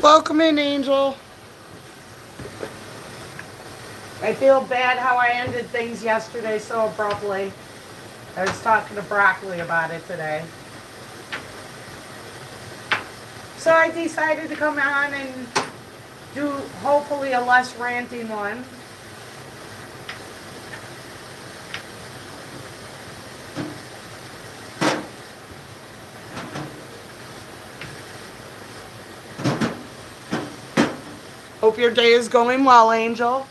Welcome in, Angel. I feel bad how I ended things yesterday so abruptly. I was talking to Broccoli about it today. So I decided to come on and do hopefully a less ranting one. Hope your day is going well, Angel.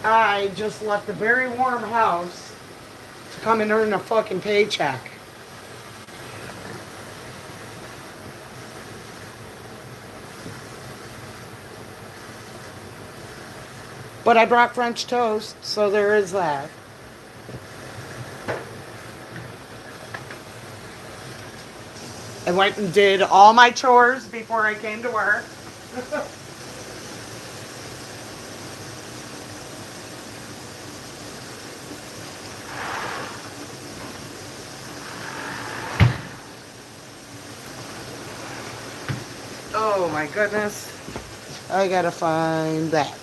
I just left a very warm house to come and earn a fucking paycheck. But I brought French toast, so there is that. I went and did all my chores before I came to work. Oh my goodness. I gotta find that.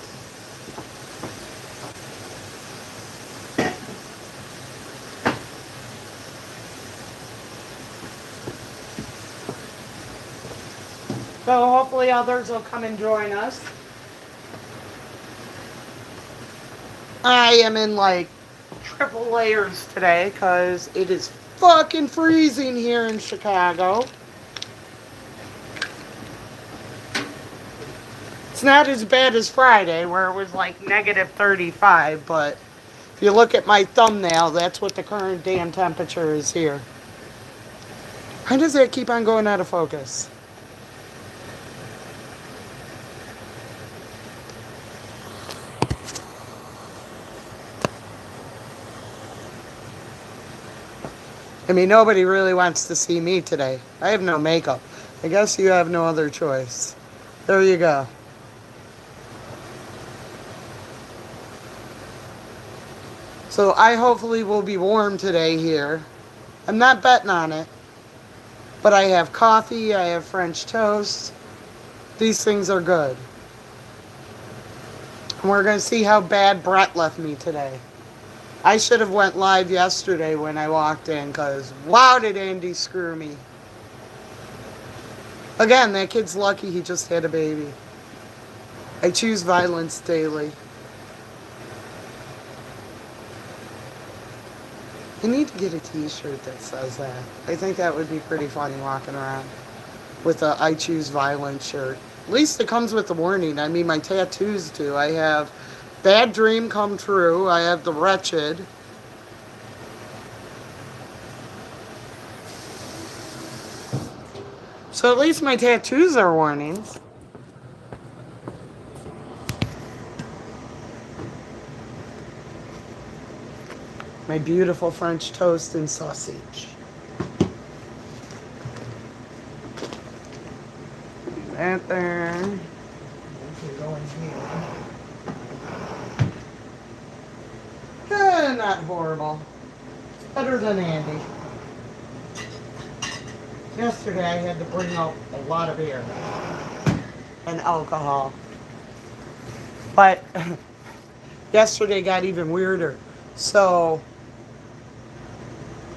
So hopefully others will come and join us. I am in like triple layers today because it is fucking freezing here in Chicago. It's not as bad as Friday where it was like negative 35, but if you look at my thumbnail, that's what the current damn temperature is here. Why does that keep on going out of focus? I mean, nobody really wants to see me today. I have no makeup. I guess you have no other choice. There you go. So I hopefully will be warm today here. I'm not betting on it. But I have coffee, I have French toast. These things are good. And we're going to see how bad Brett left me today. I should have went live yesterday when I walked in because wow did Andy screw me. Again, that kid's lucky he just had a baby. I choose violence daily. I need to get a t-shirt that says that. I think that would be pretty funny walking around with a I choose violence shirt. At least it comes with the warning. I mean, my tattoos do. I have Bad Dream Come True. I have The Wretched. So at least my tattoos are warnings. My beautiful French toast and sausage. That there. Not horrible. Better than Andy. Yesterday I had to bring out a lot of beer and alcohol. But yesterday got even weirder. So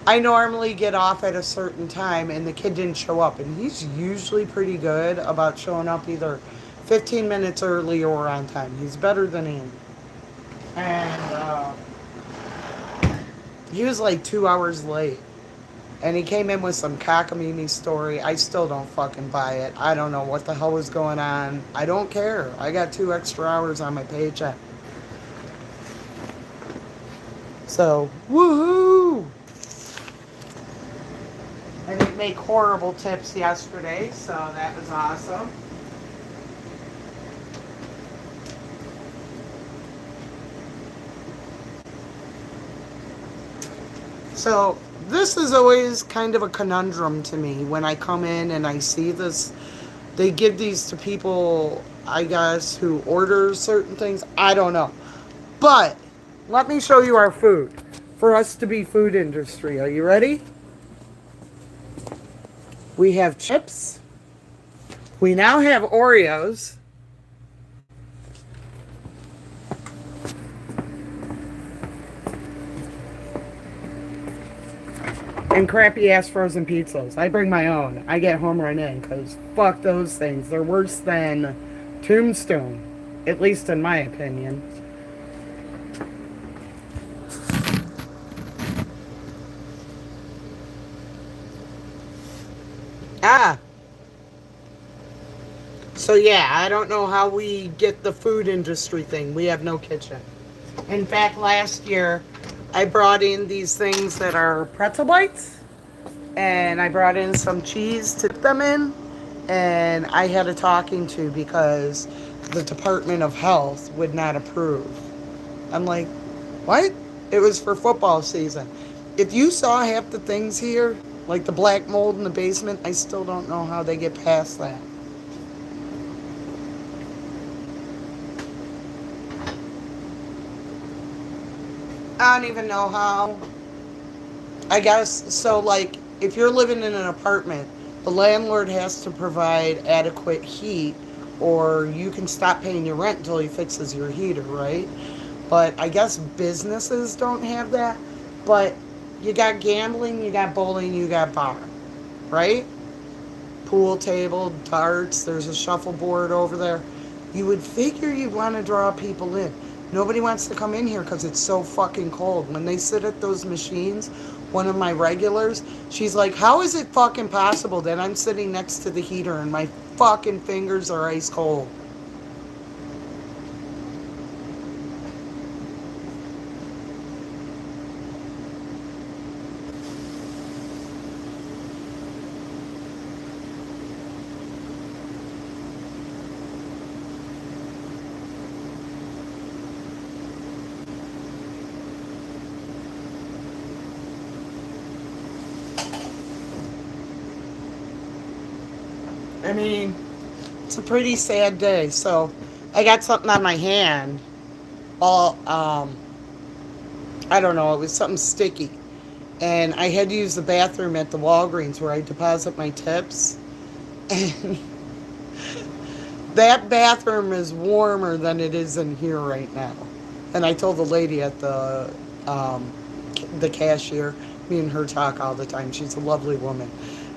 I normally get off at a certain time and the kid didn't show up. And he's usually pretty good about showing up either 15 minutes early or on time. He's better than Andy. And he was like 2 hours late. And he came in with some cockamamie story. I still don't fucking buy it. I don't know what the hell was going on. I don't care. I got 2 extra hours on my paycheck. So, woohoo! I didn't make horrible tips yesterday, so that was awesome. So, this is always kind of a conundrum to me when I come in and I see this. They give these to people I guess, who orders certain things. I don't know. But let me show you our food. For us to be food industry, are you ready? We have chips. We now have Oreos. And crappy ass frozen pizzas. I bring my own. I get home run in because fuck those things. They're worse than Tombstone, at least in my opinion. Ah, so yeah, I don't know how we get the food industry thing. We have no kitchen. In fact, last year I brought in these things that are pretzel bites, and I brought in some cheese to dip them in, and I had a talking to because the Department of Health would not approve. I'm like, what? It was for football season. If you saw half the things here, like the black mold in the basement, I still don't know how they get past that. I don't even know how. I guess so. Like, if you're living in an apartment, the landlord has to provide adequate heat, or you can stop paying your rent until he fixes your heater, right? But I guess businesses don't have that. But you got gambling, you got bowling, you got bar, right? Pool table, darts, there's a shuffleboard over there. You would figure you'd want to draw people in. Nobody wants to come in here because it's so fucking cold. When they sit at those machines, one of my regulars, she's like, how is it fucking possible that I'm sitting next to the heater and my fucking fingers are ice cold? I mean, it's a pretty sad day. So I got something on my hand. All I don't know. It was something sticky, and I had to use the bathroom at the Walgreens where I deposit my tips. And that bathroom is warmer than it is in here right now. And I told the lady at the cashier, me and her talk all the time. She's a lovely woman.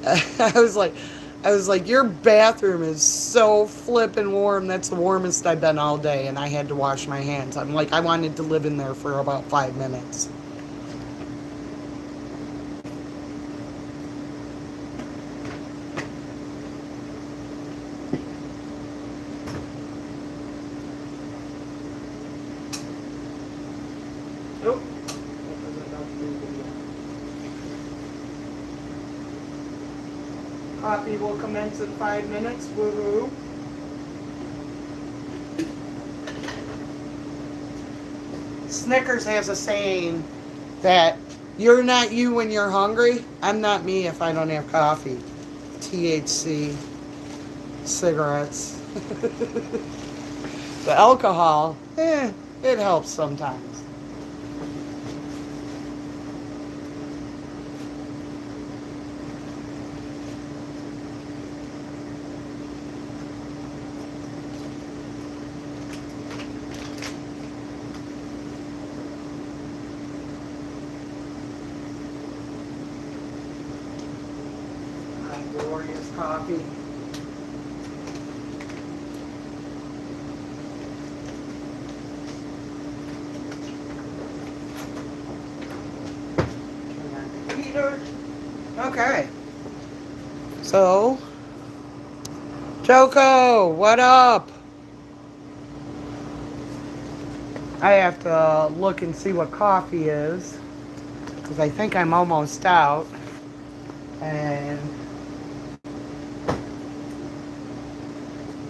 I was like, your bathroom is so flippin' warm. That's the warmest I've been all day, and I had to wash my hands. I'm like, I wanted to live in there for about 5 minutes. Nope. Coffee will commence in 5 minutes. Woohoo. Snickers has a saying that you're not you when you're hungry. I'm not me if I don't have coffee. THC, cigarettes. The alcohol, it helps sometimes. Glorious coffee. Heater. Okay. So, Joko, what up? I have to look and see what coffee is because I think I'm almost out. And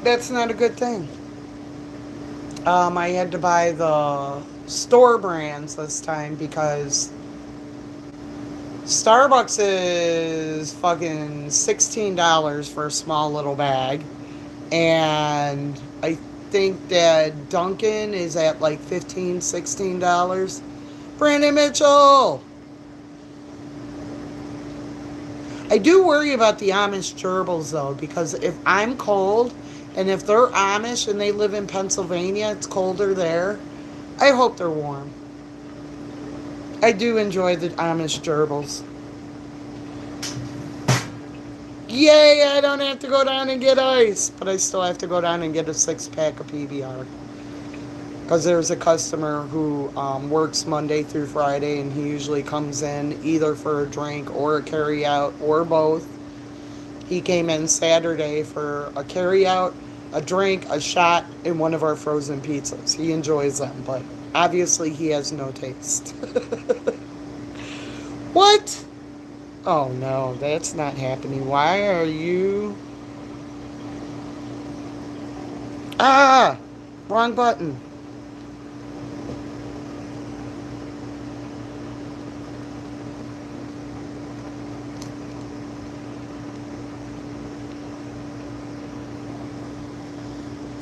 that's not a good thing. I had to buy the store brands this time because Starbucks is fucking $16 for a small little bag. And I think that Dunkin' is at like $15, $16. Brandon Mitchell! I do worry about the Amish gerbils though, because if I'm cold and if they're Amish and they live in Pennsylvania, it's colder there. I hope they're warm. I do enjoy the Amish gerbils. Yay, I don't have to go down and get ice, but I still have to go down and get a 6-pack of PBR. Because there's a customer who works Monday through Friday, and he usually comes in either for a drink or a carry-out or both. He came in Saturday for a carry-out, a drink, a shot, and one of our frozen pizzas. He enjoys them, but obviously he has no taste. What? Oh no, that's not happening. Why are you... Ah! Wrong button.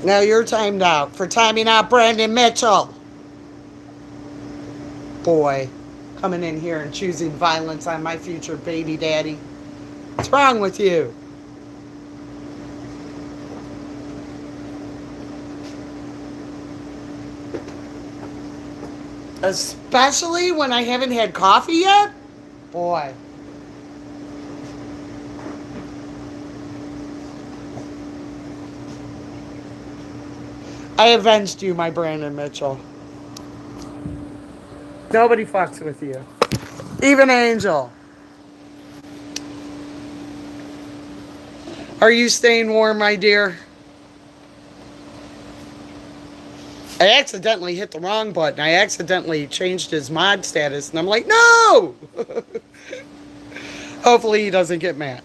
Now you're timed out for timing out Brandon Mitchell. Boy, coming in here and choosing violence on my future baby daddy. What's wrong with you? Especially when I haven't had coffee yet? Boy. I avenged you, my Brandon Mitchell. Nobody fucks with you. Even Angel. Are you staying warm, my dear? I accidentally hit the wrong button. I accidentally changed his mod status, and I'm like, no! Hopefully he doesn't get mad.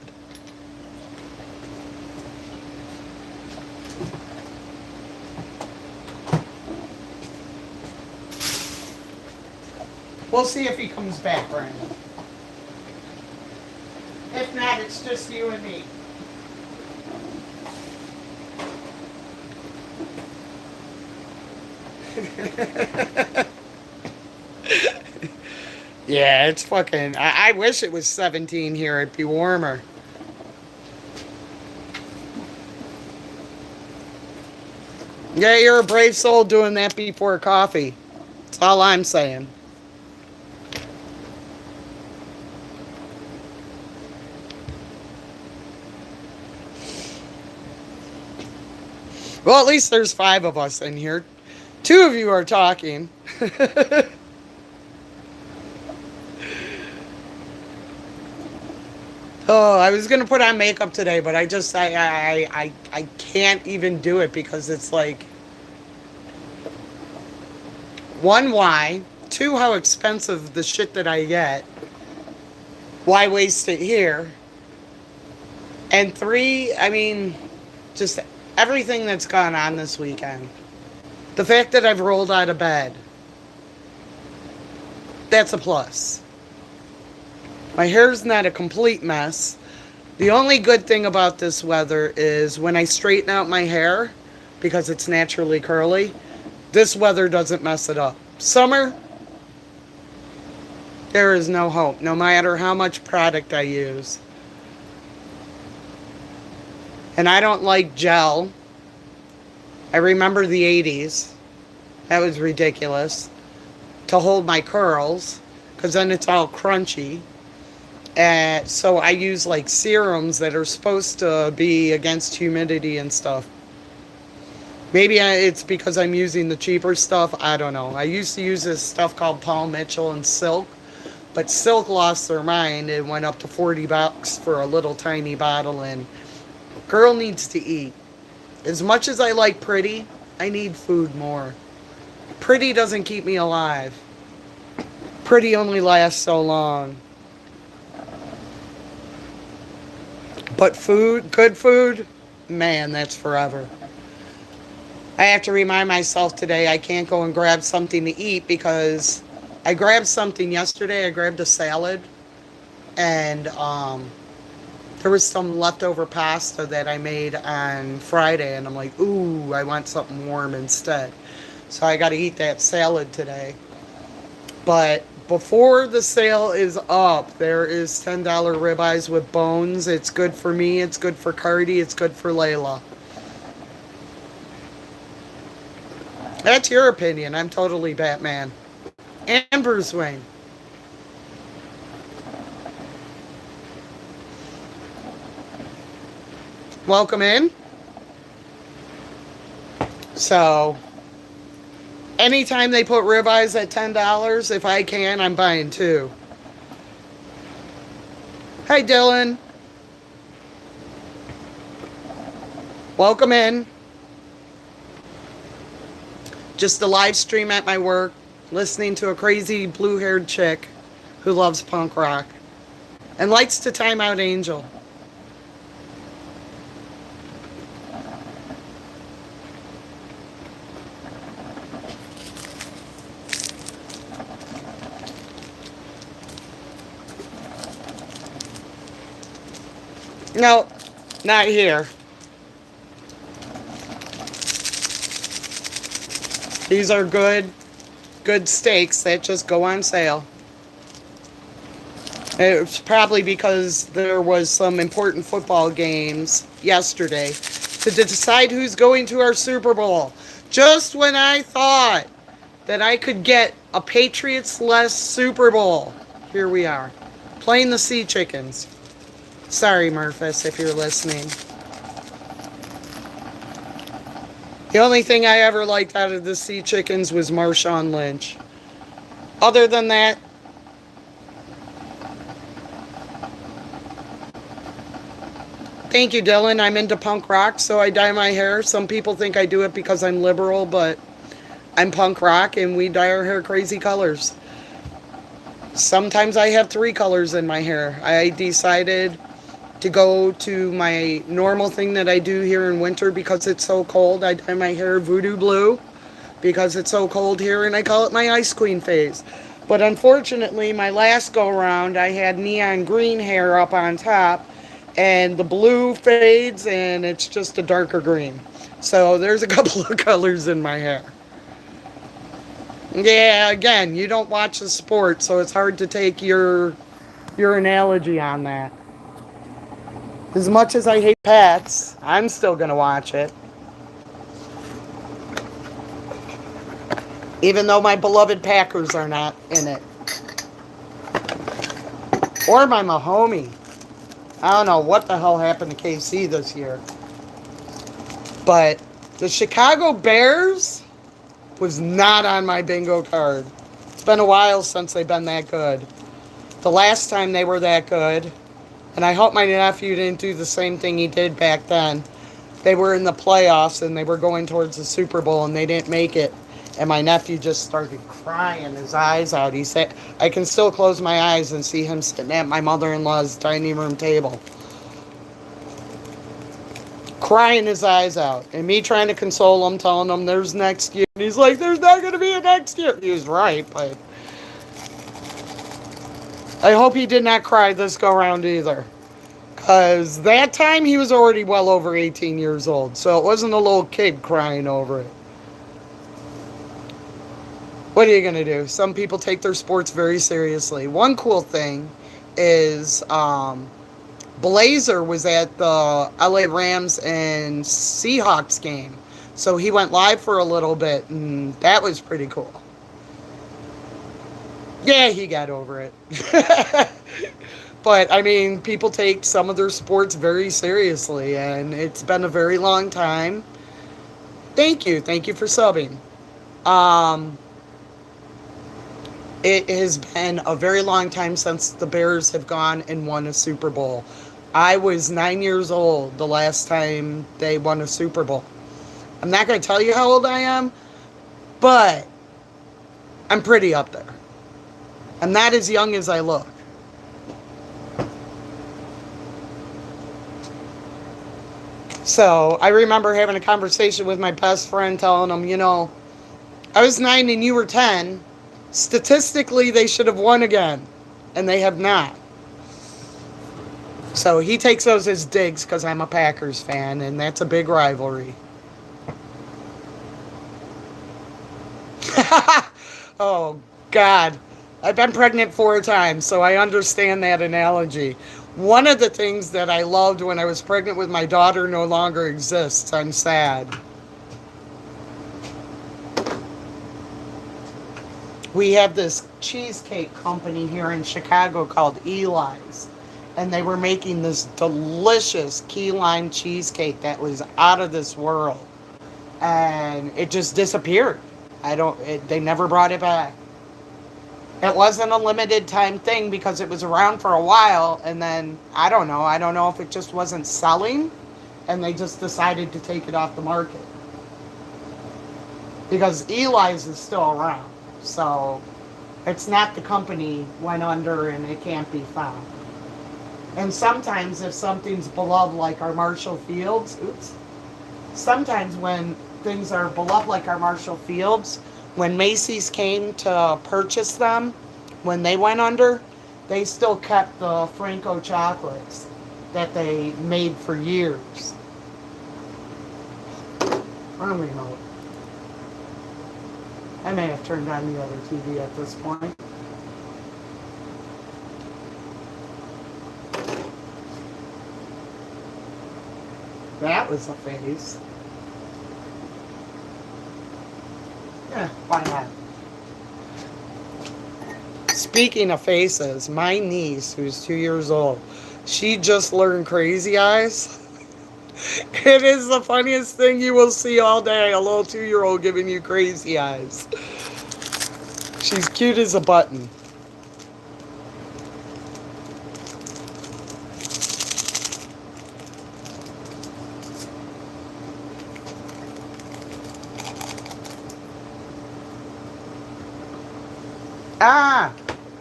We'll see if he comes back, Brandon. If not, it's just you and me. Yeah, it's fucking... I wish it was 17 here. It'd be warmer. Yeah, you're a brave soul doing that before coffee. That's all I'm saying. Well, at least there's 5 of us in here. 2 of you are talking. Oh, I was gonna put on makeup today, but I can't even do it because it's like, 1, why? 2, how expensive the shit that I get. Why waste it here? And 3, I mean, just everything that's gone on this weekend. The fact that I've rolled out of bed. That's a plus. My hair's not a complete mess. The only good thing about this weather is when I straighten out my hair, because it's naturally curly, this weather doesn't mess it up. Summer, there is no hope, no matter how much product I use. And I don't like gel. I remember the 80s. That was ridiculous. To hold my curls, because then it's all crunchy. So I use like serums that are supposed to be against humidity and stuff. Maybe it's because I'm using the cheaper stuff. I don't know. I used to use this stuff called Paul Mitchell and Silk. But Silk lost their mind and went up to $40 for a little tiny bottle. And girl needs to eat. As much as I like pretty, I need food more. Pretty doesn't keep me alive. Pretty only lasts so long. But food, good food, man, that's forever. I have to remind myself today I can't go and grab something to eat because I grabbed something yesterday. I grabbed a salad and There was some leftover pasta that I made on Friday, and I'm like, ooh, I want something warm instead. So I got to eat that salad today. But before the sale is up, there is $10 ribeyes with bones. It's good for me. It's good for Cardi. It's good for Layla. That's your opinion. I'm totally Batman. And Bruce Wayne. Welcome in. So, anytime they put ribeyes at $10, if I can, I'm buying two. Hi, Dylan. Welcome in. Just a live stream at my work, listening to a crazy blue-haired chick who loves punk rock and likes to time out Angel. No, not here. These are good steaks that just go on sale. It's probably because there was some important football games yesterday to decide who's going to our Super Bowl. Just when I thought that I could get a Patriots-less Super Bowl, here we are, playing the Sea Chickens. Sorry, Murphys, if you're listening. The only thing I ever liked out of the Sea Chickens was Marshawn Lynch. Other than that, thank you, Dylan. I'm into punk rock, so I dye my hair. Some people think I do it because I'm liberal, but I'm punk rock, and we dye our hair crazy colors. Sometimes I have 3 colors in my hair. I decided to go to my normal thing that I do here in winter because it's so cold. I dye my hair voodoo blue because it's so cold here, and I call it my Ice Queen phase. But unfortunately, my last go around, I had neon green hair up on top, and the blue fades, and it's just a darker green. So there's a couple of colors in my hair. Yeah, again, you don't watch the sport, so it's hard to take your analogy on that. As much as I hate Pats, I'm still going to watch it. Even though my beloved Packers are not in it. Or my Mahomie. I don't know what the hell happened to KC this year. But the Chicago Bears was not on my bingo card. It's been a while since they've been that good. The last time they were that good, and I hope my nephew didn't do the same thing he did back then. They were in the playoffs and they were going towards the Super Bowl and they didn't make it. And my nephew just started crying his eyes out. He said, I can still close my eyes and see him sitting at my mother-in-law's dining room table, crying his eyes out. And me trying to console him, telling him there's next year. And he's like, there's not going to be a next year. He was right, but I hope he did not cry this go-round either. Because that time he was already well over 18 years old. So it wasn't a little kid crying over it. What are you going to do? Some people take their sports very seriously. One cool thing is Blazer was at the LA Rams and Seahawks game. So he went live for a little bit, and that was pretty cool. Yeah, he got over it. But, I mean, people take some of their sports very seriously, and it's been a very long time. Thank you. Thank you for subbing. It has been a very long time since the Bears have gone and won a Super Bowl. I was 9 years old the last time they won a Super Bowl. I'm not going to tell you how old I am, but I'm pretty up there. I'm not as young as I look. So I remember having a conversation with my best friend telling him, you know, I was 9 and you were 10. Statistically, they should have won again. And they have not. So he takes those as digs because I'm a Packers fan, and that's a big rivalry. Oh, God. I've been pregnant 4 times, so I understand that analogy. One of the things that I loved when I was pregnant with my daughter no longer exists. I'm sad. We have this cheesecake company here in Chicago called Eli's, and they were making this delicious key lime cheesecake that was out of this world, and it just disappeared. They never brought it back. It wasn't a limited time thing because it was around for a while, and then I don't know if it just wasn't selling and they just decided to take it off the market, because Eli's is still around. So it's not the company went under and it can't be found. And sometimes if something's beloved like our Marshall Fields, sometimes when things are beloved like our Marshall Fields, when Macy's came to purchase them, when they went under, they still kept the Franco chocolates that they made for years. I don't even know. I may have turned on the other TV at this point. That was a phase. Yeah, why not? Speaking of faces, my niece, who's 2 years old, she just learned Crazy Eyes. It is the funniest thing you will see all day, a little 2-year-old giving you crazy eyes. She's cute as a button. Ah!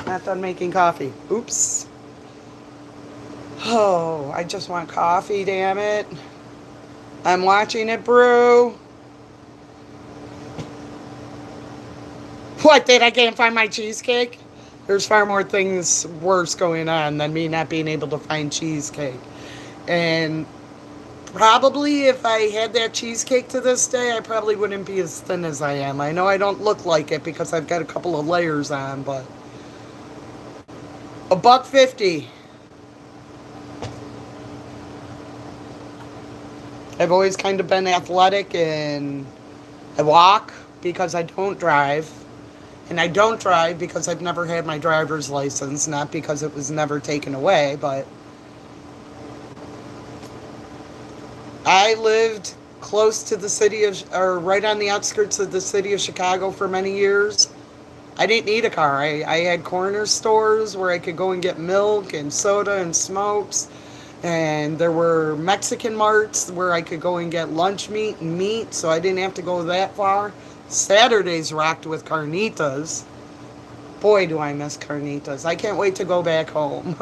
Not done making coffee. Oops. Oh, I just want coffee, damn it. I'm watching it brew. What, did I can't find my cheesecake? There's far more things worse going on than me not being able to find cheesecake. And probably if I had that cheesecake to this day, I probably wouldn't be as thin as I am. I know I don't look like it because I've got a couple of layers on, but $1.50. I've always kind of been athletic, and I walk because I don't drive. And I don't drive because I've never had my driver's license, not because it was never taken away, but I lived close to the city of, or right on the outskirts of the city of Chicago for many years. I didn't need a car. I had corner stores where I could go and get milk and soda and smokes. And there were Mexican marts where I could go and get lunch meat and meat, so I didn't have to go that far. Saturdays rocked with carnitas. Boy, do I miss carnitas. I can't wait to go back home.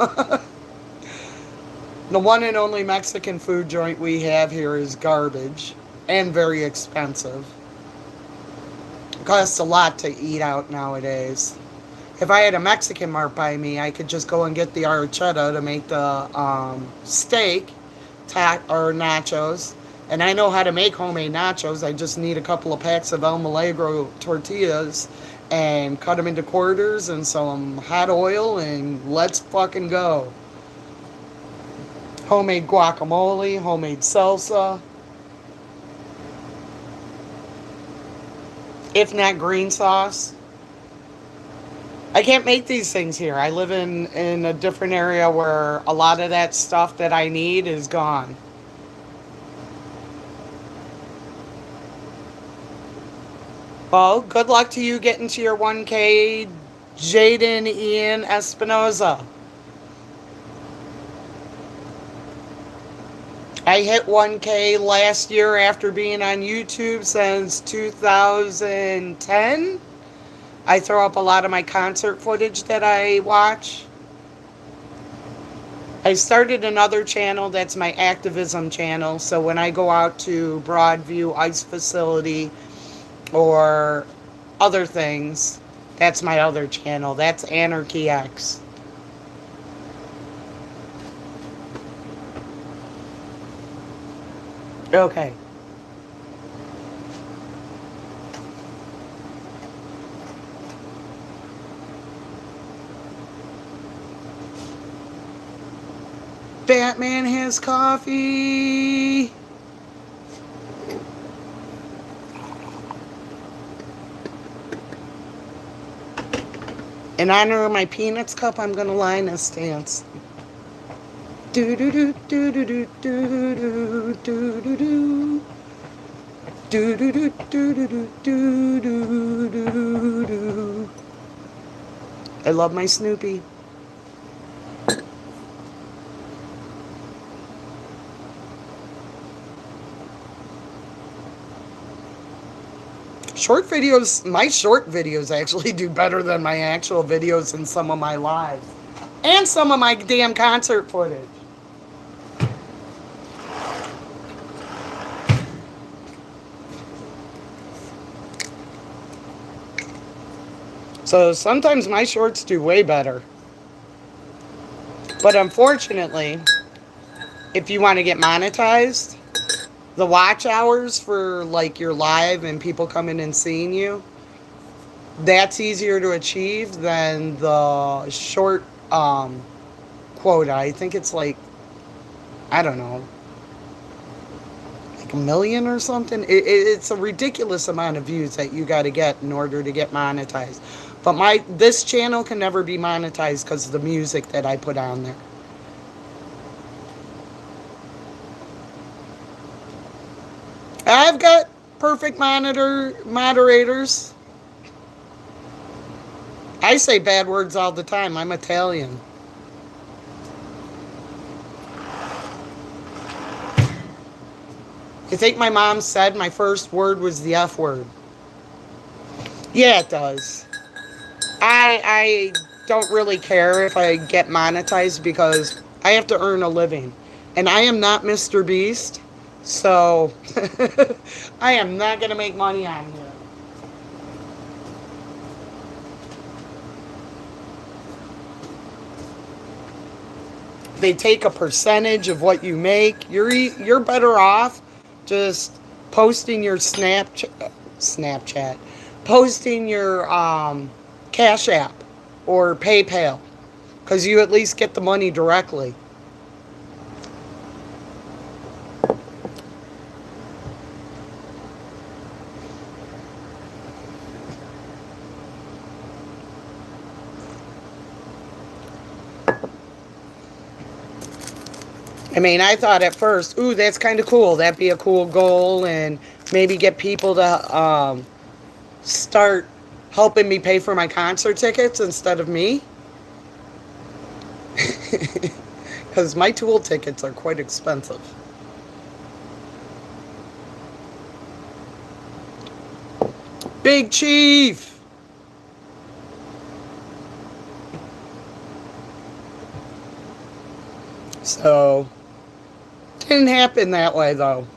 The one and only Mexican food joint we have here is garbage and very expensive. It costs a lot to eat out nowadays. If I had a Mexican mart by me, I could just go and get the arrachera to make the steak or nachos. And I know how to make homemade nachos. I just need a couple of packs of El Milagro tortillas and cut them into quarters and some hot oil, and let's fucking go. Homemade guacamole, homemade salsa. If not green sauce. I can't make these things here. I live in a different area where a lot of that stuff that I need is gone. Well, good luck to you getting to your 1K, Jaden Ian Espinoza. I hit 1K last year after being on YouTube since 2010. I throw up a lot of my concert footage that I watch. I started another channel that's my activism channel. So when I go out to Broadview ICE facility or other things, that's my other channel. That's Anarchy X. Okay. Batman has coffee. In honor of my Peanuts cup, I'm gonna line a stance. Do do do do do do do do do do do. Do do do do do do do do do do. I love my Snoopy. Short videos, my short videos actually do better than my actual videos in some of my lives. And some of my damn concert footage. So sometimes my shorts do way better. But unfortunately, if you want to get monetized, the watch hours for like your live and people coming and seeing you, that's easier to achieve than the short quota. I think it's like, I don't know, like 1 million or something. It's a ridiculous amount of views that you got to get in order to get monetized. But this channel can never be monetized because of the music that I put on there. I've got perfect moderators. I say bad words all the time. I'm Italian. I think my mom said my first word was the F word. Yeah, it does. I don't really care if I get monetized because I have to earn a living. And I am not Mr. Beast, so I am not going to make money on here. They take a percentage of what you make. You're better off just posting your Snapchat, posting your Cash App or PayPal, because you at least get the money directly. I mean, I thought at first, ooh, that's kind of cool. That'd be a cool goal, and maybe get people to start helping me pay for my concert tickets instead of me. Because my Tool tickets are quite expensive. Big Chief! So, didn't happen that way though.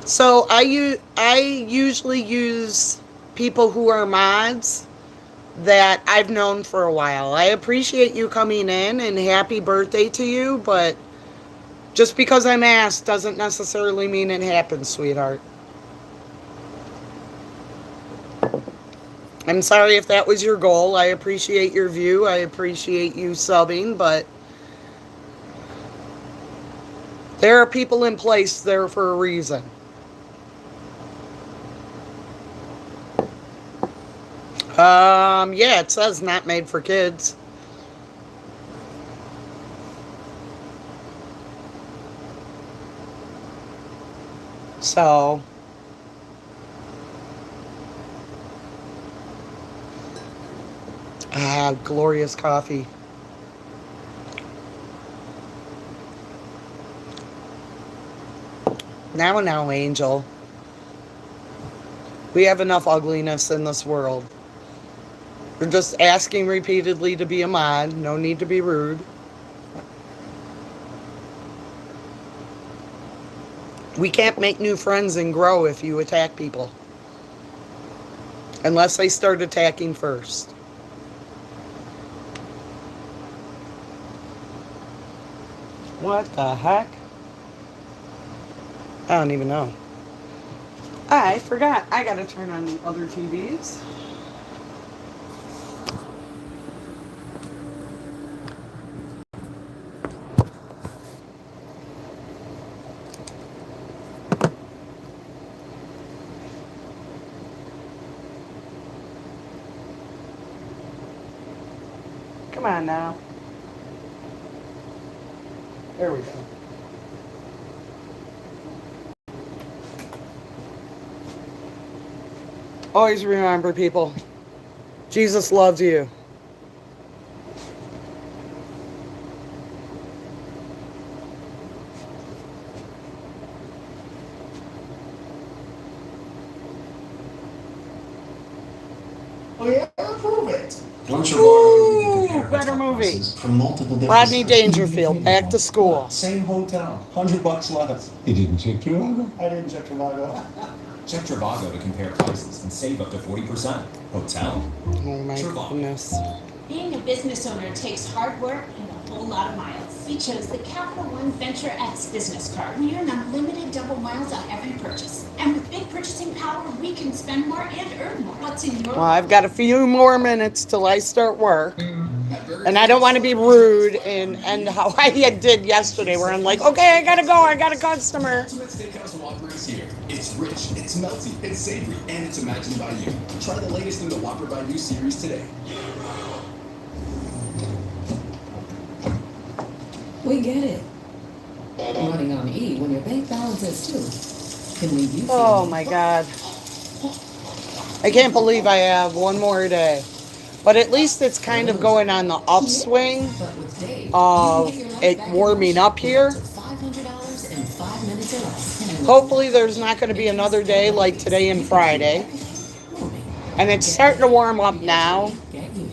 So I usually use people who are mods that I've known for a while. I appreciate you coming in and happy birthday to you, but just because I'm asked doesn't necessarily mean it happens, sweetheart. I'm sorry if that was your goal. I appreciate your view. I appreciate you subbing, but there are people in place there for a reason. Yeah, it says not made for kids. So, glorious coffee. Now, Angel. We have enough ugliness in this world. We're just asking repeatedly to be a mod. No need to be rude. We can't make new friends and grow if you attack people. Unless they start attacking first. What the heck? I don't even know. I forgot. I gotta turn on the other TVs. Come on now. There we go. Always remember, people, Jesus loves you. Oh yeah, prove it. Ooh, better movie. From multiple different Rodney Dangerfield, back to school. Same hotel, $100 less. You didn't check Trivago? I didn't check Trivago. Check Trivago to compare prices and save up to 40%. Hotel. Oh my goodness. Being a business owner takes hard work and a whole lot of miles. We chose the Capital One Venture X business card. We earn unlimited double miles on every purchase. And with big purchasing power, we can spend more and earn more. What's in your Well, I've got a few more minutes till I start work. And I don't want to be rude and end how I did yesterday, where I'm like, okay, I gotta go, I got a customer. Ultimate Steakhouse Whopper is here. It's rich, it's melty, it's savory, and it's imagined by you. Try the latest in the Whopper by You series today. We get it. Running on E when your bank balance is too. Can leave you. Oh my God. I can't believe I have one more day. But at least it's kind of going on the upswing of it warming up here. Hopefully there's not going to be another day like today and Friday. And it's starting to warm up now.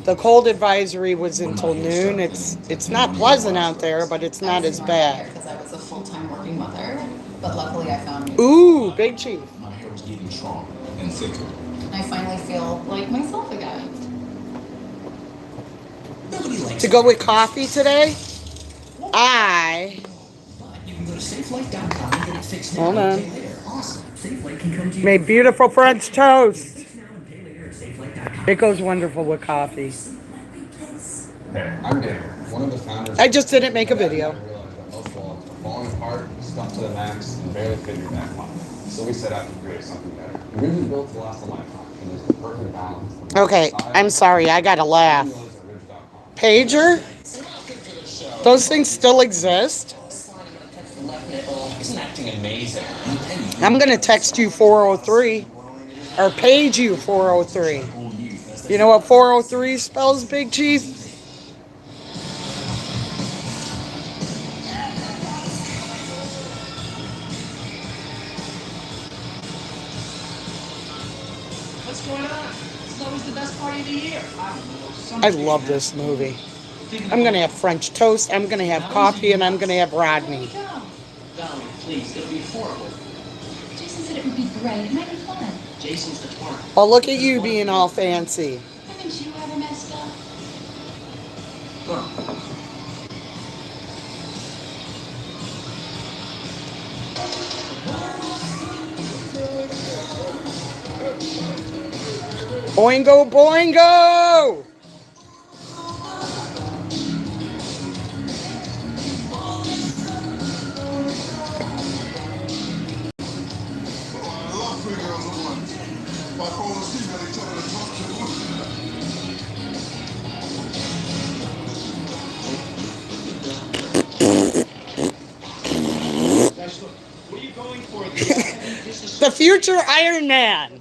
The cold advisory was until noon. It's not pleasant out there, but it's not as bad. Because I was a full-time working mother, but luckily I found you. Ooh, Big Chief. My hair was getting strong and thicker. I finally feel like myself again. Nobody likes To go with coffee today, I... You can go to SafeLight.com and get it fixed now Hold and on. pay later. Awesome. SafeLight can come to you. Made beautiful French toast. It goes wonderful with coffee. Hey, I'm David, one of the founders. I just didn't make a video. I realized that most wallets were falling apart, stuck to the max, and barely fit your back pocket. So we set out to create something better. We really built to last a lifetime, and there's the perfect balance. Okay, I'm sorry, I gotta laugh. Pager? Those things still exist? Isn't acting amazing? I'm gonna text you 403 or page you 403. You know what 403 spells, Big Chief? What's going on? It's always the best party of the year. I love this movie. I'm gonna have French toast, I'm gonna have coffee, and I'm gonna have Rodney. Valerie, please, it'll be horrible. Jason said it would be great. It might be fun. Jason's the twat. Oh, look at you being all fancy. Haven't you ever messed up? Boingo, boingo! What are you going for? The future Iron Man.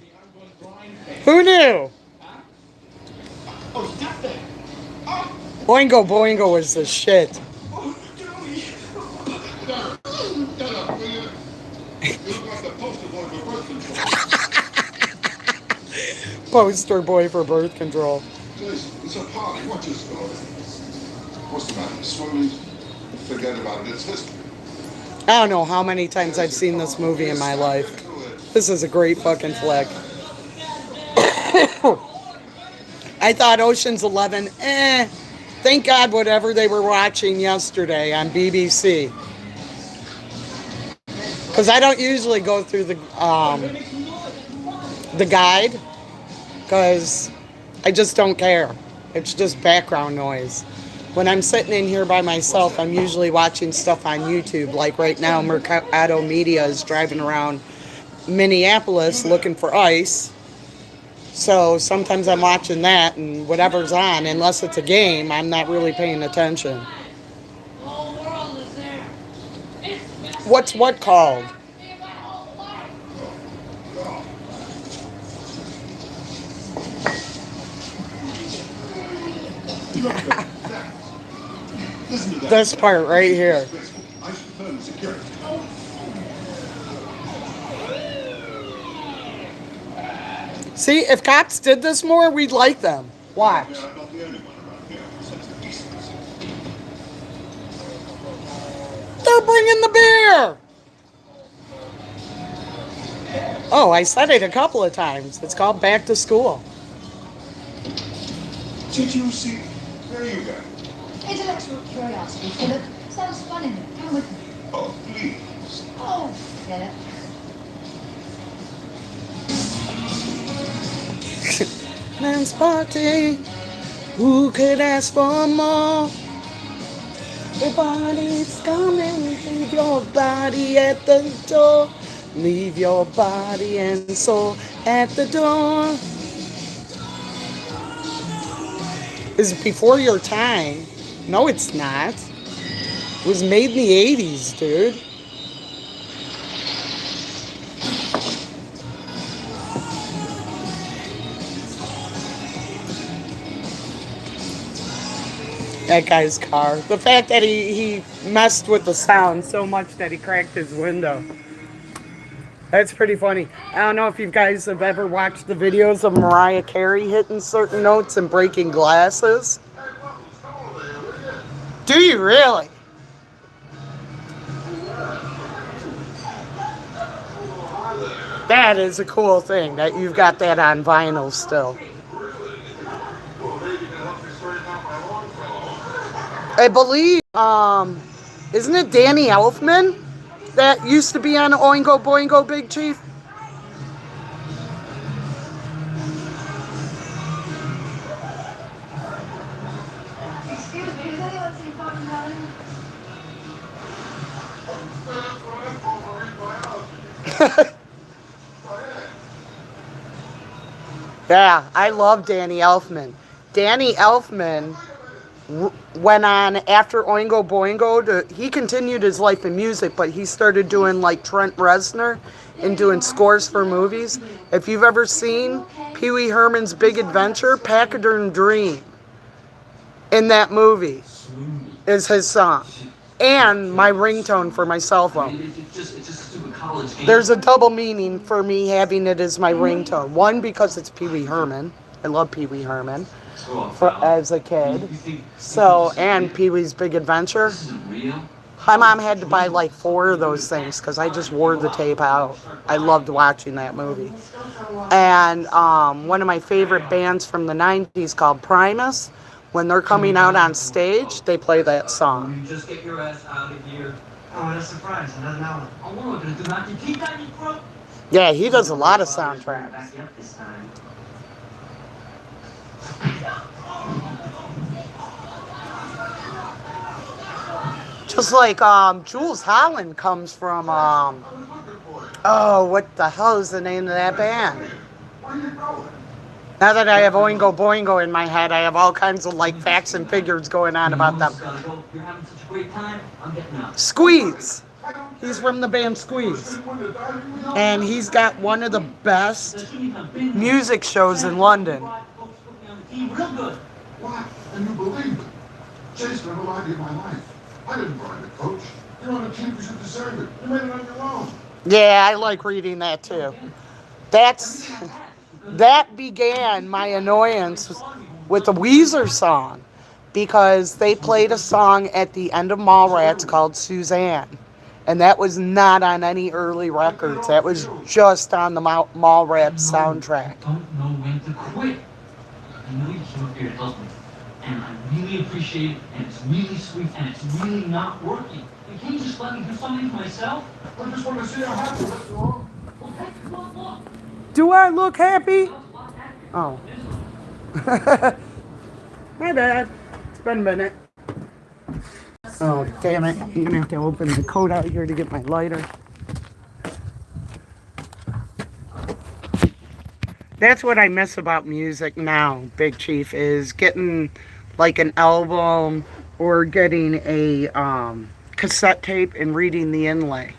Who knew? Oh, stop that. Boingo, boingo is the shit. Oh, get over here. Poster boy for birth control. Jason, it's a party. What is going on? What's the matter? Swimming? Forget about it. It's history. I don't know how many times I've seen this movie in my life. This is a great fucking flick. I thought Ocean's 11, Thank God whatever they were watching yesterday on BBC Because I don't usually go through the guide, because I just don't care. It's just background noise. When I'm sitting in here by myself, I'm usually watching stuff on YouTube. Like right now, Mercado Media is driving around Minneapolis looking for ice. So sometimes I'm watching that, and whatever's on, unless it's a game, I'm not really paying attention. The whole world is there. It's What's what called? my whole life. Listen to that. This part right here. I should phone security. See, if cops did this more, we'd like them. Watch. Yeah, I'm not the only one around here who sense of decency. They're bringing the beer. Oh, I said it a couple of times. It's called Back to School. Did you see? There you go. Intellectual curiosity, Philip. Sounds fun in it. Come with me. Oh, please. Oh, Philip. Men's party. Who could ask for more? Everybody's coming. Leave your body at the door. Leave your body and soul at the door. Is it before your time? No, it's not. It was made in the 80s, dude. That guy's car. The fact that he messed with the sound so much that he cracked his window. That's pretty funny. I don't know if you guys have ever watched the videos of Mariah Carey hitting certain notes and breaking glasses. Do you really? That is a cool thing that you've got that on vinyl still. I believe, isn't it Danny Elfman that used to be on Oingo Boingo Big Chief? Excuse me, does anyone see Fucking Helen? Yeah, I love Danny Elfman. Danny Elfman went on after Oingo Boingo. He continued his life in music, but he started doing like Trent Reznor and doing scores for movies. If you've ever seen Pee Wee Herman's Big Adventure, Pachyderm Dream in that movie is his song. And my ringtone for my cell phone. There's a double meaning for me having it as my ringtone. One, because it's Pee Wee Herman. I love Pee Wee Herman as a kid. So, and Pee Wee's Big Adventure. My mom had to buy like 4 of those things because I just wore the tape out. I loved watching that movie. And one of my favorite bands from the 90s called Primus, when they're coming out on stage, they play that song. You just get your ass out of here. Oh, that's a surprise. Another hour. I want to do not keep that you crook. Yeah, he does a lot of soundtracks. Back you up this time. Just like Jules Holland comes from oh, what the hell is the name of that band? Now that I have Oingo Boingo in my head, I have all kinds of like facts and figures going on about them. You're having such a great time. I'm getting out. Squeeze. He's from the band Squeeze. And he's got one of the best music shows in London. Real good. Why? And you believe it. Chase never lied in my life. I didn't bribe the coach. You're on a team because you deserve it. You made it on your own. Yeah, I like reading that too. That began my annoyance with the Weezer song, because they played a song at the end of Mallrats called Suzanne, and that was not on any early records. That was just on the Mallrats soundtrack. Don't know when to quit. I know you came up here to help me. and I really appreciate it, and it's really sweet, and it's really not working. And can you just let me do something for myself? I just want to see how happy you are. Well, hey, look. Do I look happy? I was a lot happier. Oh. Miserable. My bad. It's been a minute. Oh, damn it. You're gonna have to open the coat out here to get my lighter. That's what I miss about music now, Big Chief, is getting like an album or getting a cassette tape and reading the inlay.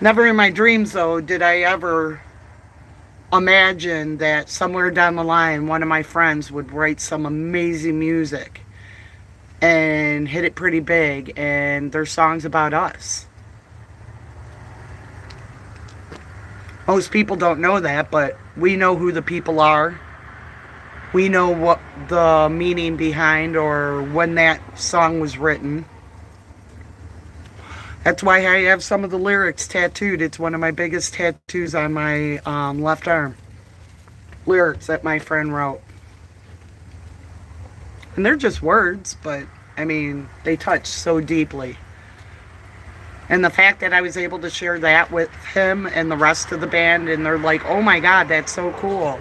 Never in my dreams, though, did I ever imagine that somewhere down the line, one of my friends would write some amazing music and hit it pretty big, and their songs about us. Most people don't know that, but we know who the people are. We know what the meaning behind or when that song was written. That's why I have some of the lyrics tattooed. It's one of my biggest tattoos on my left arm. Lyrics that my friend wrote. And they're just words, but, I mean, they touch so deeply. And the fact that I was able to share that with him and the rest of the band, and they're like, oh my God, that's so cool.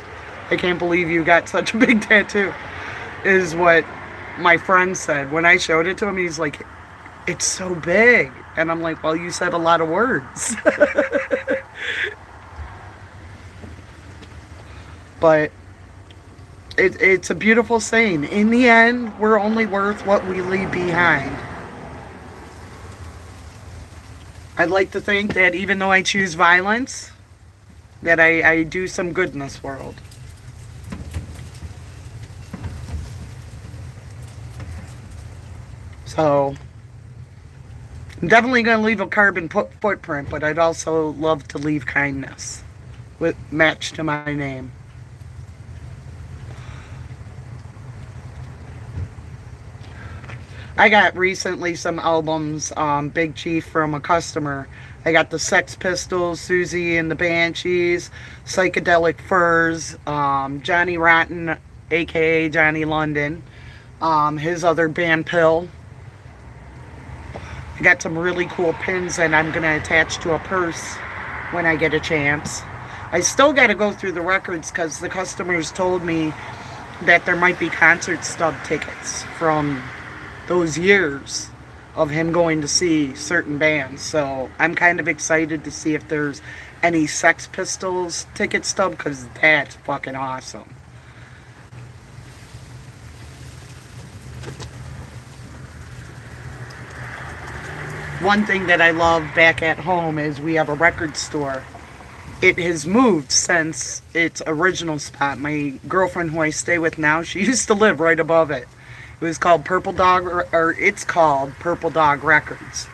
I can't believe you got such a big tattoo, is what my friend said. When I showed it to him, he's like, it's so big. And I'm like, well, you said a lot of words. But it's a beautiful saying. In the end, we're only worth what we leave behind. I'd like to think that even though I choose violence, that I do some good in this world. So I'm definitely going to leave a carbon footprint, but I'd also love to leave kindness with match to my name. I got recently some albums, Big Chief, from a customer. I got the Sex Pistols, Susie and the Banshees, Psychedelic Furs, Johnny Rotten, aka Johnny London, his other band Pill. I got some really cool pins that I'm going to attach to a purse when I get a chance. I still got to go through the records because the customers told me that there might be concert stub tickets from those years of him going to see certain bands. So I'm kind of excited to see if there's any Sex Pistols ticket stub, because that's fucking awesome. One thing that I love back at home is we have a record store. It has moved since its original spot. My girlfriend who I stay with now, she used to live right above it. It was called Purple Dog, or it's called Purple Dog Records.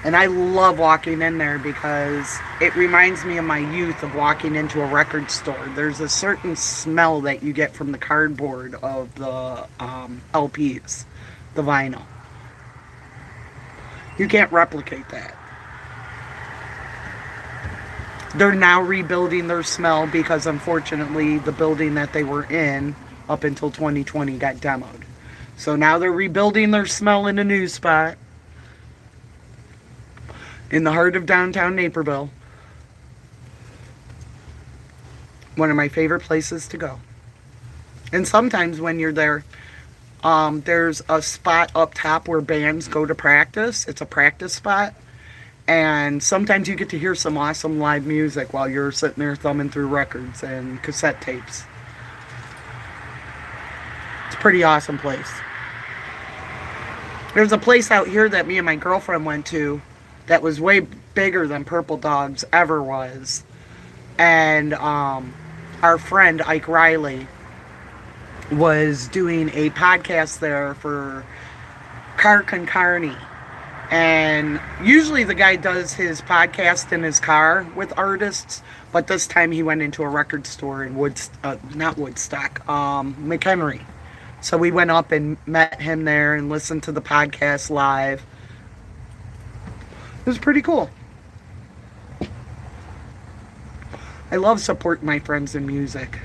And I love walking in there because it reminds me of my youth of walking into a record store. There's a certain smell that you get from the cardboard of the LPs, the vinyl. You can't replicate that. They're now rebuilding their smell because unfortunately the building that they were in up until 2020 got demoed. So now they're rebuilding their smell in a new spot in the heart of downtown Naperville. One of my favorite places to go. And sometimes when you're there, there's a spot up top where bands go to practice. It's a practice spot. And sometimes you get to hear some awesome live music while you're sitting there thumbing through records and cassette tapes. It's a pretty awesome place. There's a place out here that me and my girlfriend went to that was way bigger than Purple Dog's ever was. And our friend Ike Riley was doing a podcast there for Car Con Carney. And usually the guy does his podcast in his car with artists, but this time he went into a record store in McHenry. So we went up and met him there and listened to the podcast live. It was pretty cool. I love supporting my friends in music.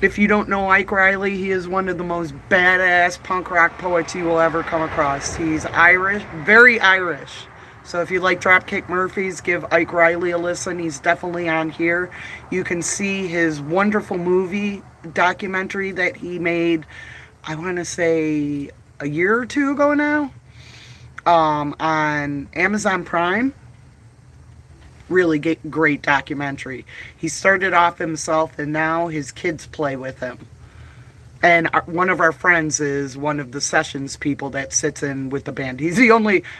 If you don't know Ike Riley, he is one of the most badass punk rock poets you will ever come across. He's Irish, very Irish. So if you like Dropkick Murphys, give Ike Riley a listen. He's definitely on here. You can see his wonderful movie documentary that he made, I want to say a year or two ago now, on Amazon Prime. Really great documentary. He started off himself and now his kids play with him. And one of our friends is one of the sessions people that sits in with the band.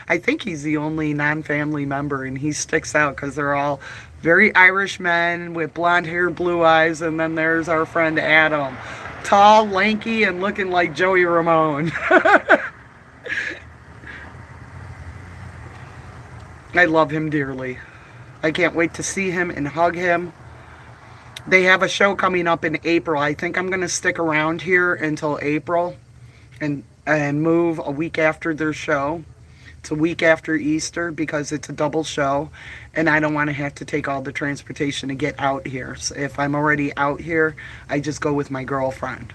I think he's the only non-family member, and he sticks out because they're all very Irish men with blonde hair, blue eyes, and then there's our friend Adam. Tall, lanky, and looking like Joey Ramone. I love him dearly. I can't wait to see him and hug him. They have a show coming up in April. I think I'm going to stick around here until April and move a week after their show. It's a week after Easter because it's a double show, and I don't want to have to take all the transportation to get out here. So if I'm already out here, I just go with my girlfriend.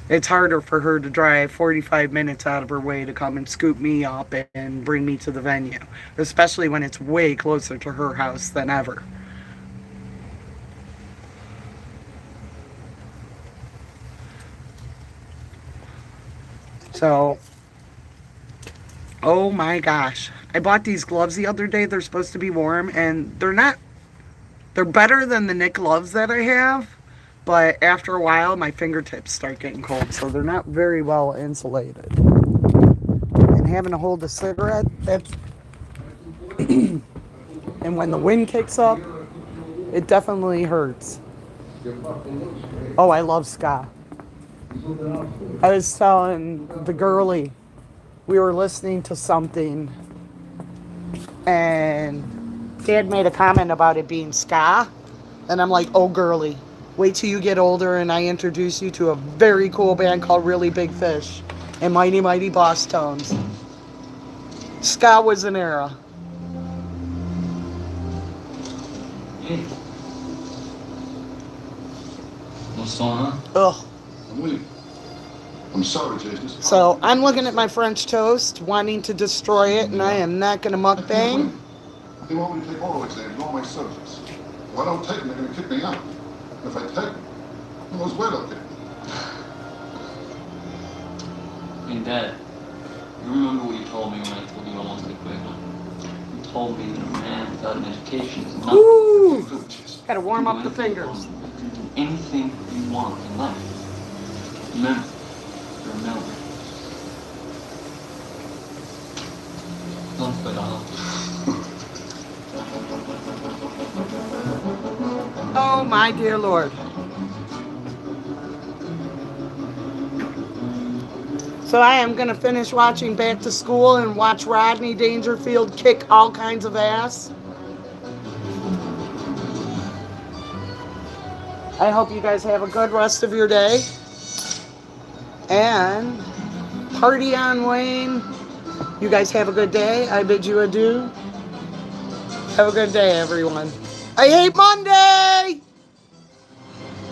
It's harder for her to drive 45 minutes out of her way to come and scoop me up and bring me to the venue, especially when it's way closer to her house than ever. So, oh my gosh. I bought these gloves the other day. They're supposed to be warm, and they're better than the knit gloves that I have. But after a while, my fingertips start getting cold, so they're not very well insulated. And having to hold a cigarette, that's... and when the wind kicks up, it definitely hurts. Oh, I love ska. I was telling the girlie, we were listening to something, and Dad made a comment about it being ska, and I'm like, oh, girlie. Wait till you get older and I introduce you to a very cool band called Really Big Fish and Mighty Mighty Boss Tones. Ska was an era. Hey. What's going on? Ugh. I'm leaving. I'm sorry, Jason. So I'm looking at my French toast, wanting to destroy it, and I am not going to mukbang. They want me to take oral exams and all my subjects. If I don't take them, they're going to kick me out. If I take them, who knows where they'll kick me? Hey, Dad. You remember what you told me when I told you I wanted to quit? You told me that a man without an education is nothing. Ooh! Gotta warm up the fingers. Do anything you want in life. Remember, you're a member. Don't quit, I'll help you. Oh my dear Lord. So I am going to finish watching Back to School and watch Rodney Dangerfield kick all kinds of ass. I hope you guys have a good rest of your day. And party on, Wayne. You guys have a good day. I bid you adieu. Have a good day, everyone. I hate Monday!